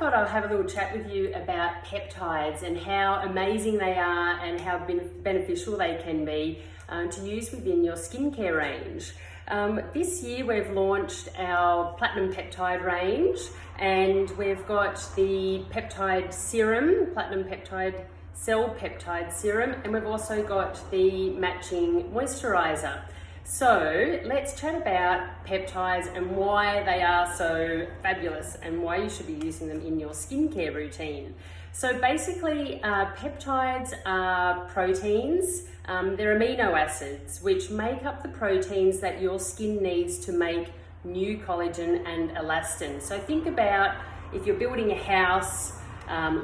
Thought I'll have a little chat with you about peptides and how amazing they are and how beneficial they can be to use within your skincare range. This year we've launched our Platinum Peptide range, and we've got the Peptide Serum, Platinum Peptide Cell Peptide Serum, and we've also got the matching Moisturiser. So let's chat about peptides and why they are so fabulous and why you should be using them in your skincare routine. So basically, peptides are proteins. They're amino acids which make up the proteins that your skin needs to make new collagen and elastin. So think about if you're building a house,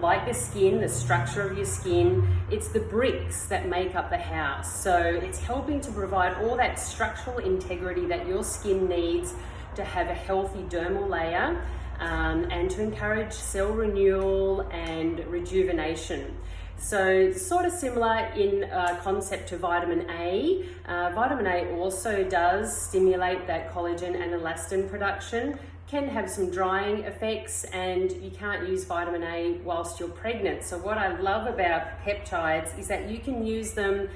like the skin, the structure of your skin, it's the bricks that make up the house. So it's helping to provide all that structural integrity that your skin needs to have a healthy dermal layer and to encourage cell renewal and rejuvenation. So sort of similar in concept to vitamin A. Vitamin A also does stimulate that collagen and elastin production, can have some drying effects, and you can't use vitamin A whilst you're pregnant. So what I love about peptides is that you can use them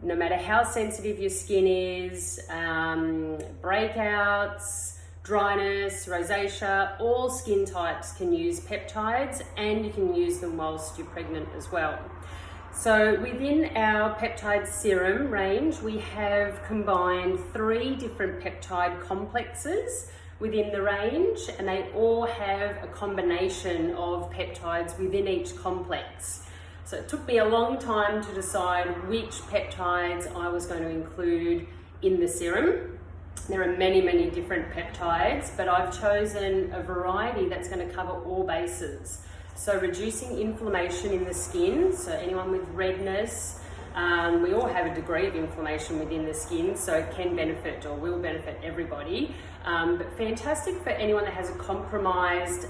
no matter how sensitive your skin is, breakouts, dryness, rosacea, all skin types can use peptides, and you can use them whilst you're pregnant as well. So within our peptide serum range, we have combined 3 different peptide complexes within the range, and they all have a combination of peptides within each complex. So it took me a long time to decide which peptides I was going to include in the serum. There are many, many different peptides, but I've chosen a variety that's going to cover all bases. So reducing inflammation in the skin, so anyone with redness, we all have a degree of inflammation within the skin, so it can benefit or will benefit everybody. But fantastic for anyone that has a compromised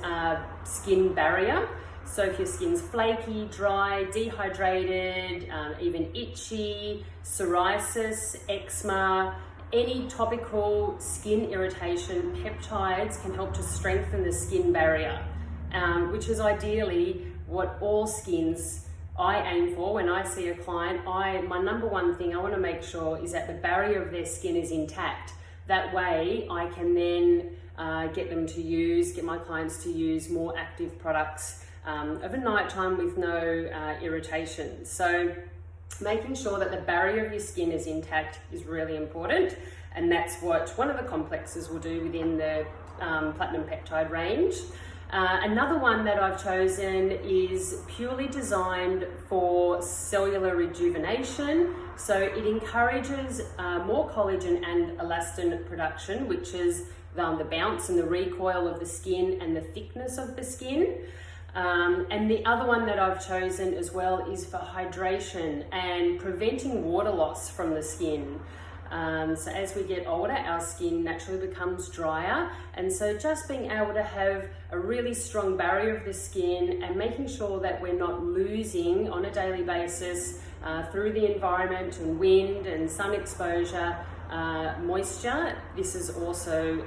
skin barrier. So if your skin's flaky, dry, dehydrated, even itchy, psoriasis, eczema, any topical skin irritation, peptides can help to strengthen the skin barrier, which is ideally what all skins I aim for. When I see a client, my number one thing I want to make sure is that the barrier of their skin is intact. That way I can then get my clients to use more active products of a nighttime with no irritation. So making sure that the barrier of your skin is intact is really important, and that's what one of the complexes will do within the Platinum Peptide range. Another one that I've chosen is purely designed for cellular rejuvenation. So it encourages more collagen and elastin production, which is the bounce and the recoil of the skin and the thickness of the skin. And the other one that I've chosen as well is for hydration and preventing water loss from the skin. So as we get older, our skin naturally becomes drier, and so just being able to have a really strong barrier of the skin and making sure that we're not losing on a daily basis through the environment and wind and sun exposure, moisture. This is also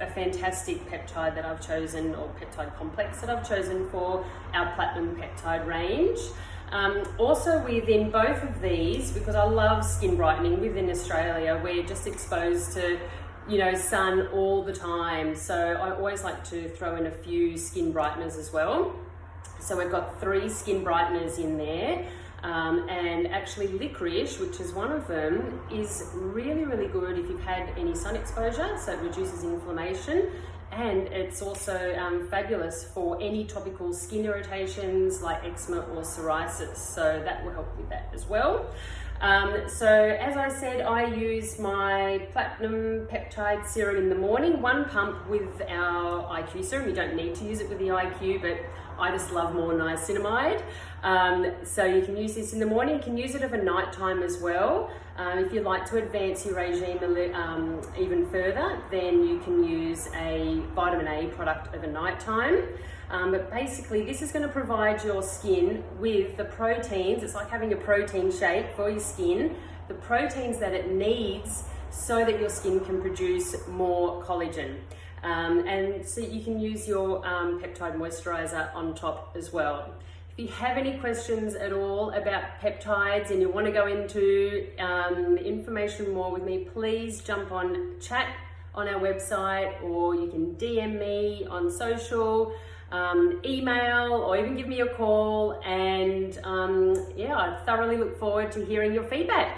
a fantastic peptide that I've chosen, or peptide complex that I've chosen for our Platinum Peptide range. Also within both of these, because I love skin brightening within Australia, we're just exposed to sun all the time, so I always like to throw in a few skin brighteners as well. So we've got 3 skin brighteners in there, and actually licorice, which is one of them, is really, really good if you've had any sun exposure, so it reduces inflammation. And it's also fabulous for any topical skin irritations like eczema or psoriasis, so that will help with that as well. So as I said, I use my Platinum Peptide Serum in the morning, 1 pump with our IQ serum. You don't need to use it with the IQ, but I just love more niacinamide. So you can use this in the morning. You can use it of a nighttime as well. If you'd like to advance your regime even further, then you can use a vitamin A product of a nighttime. But basically this is going to provide your skin with the proteins. It's like having a protein shake for your skin, the proteins that it needs so that your skin can produce more collagen. And so you can use your peptide moisturiser on top as well. If you have any questions at all about peptides and you want to go into information more with me, please jump on chat on our website, or you can DM me on social, email, or even give me a call. And yeah, I thoroughly look forward to hearing your feedback.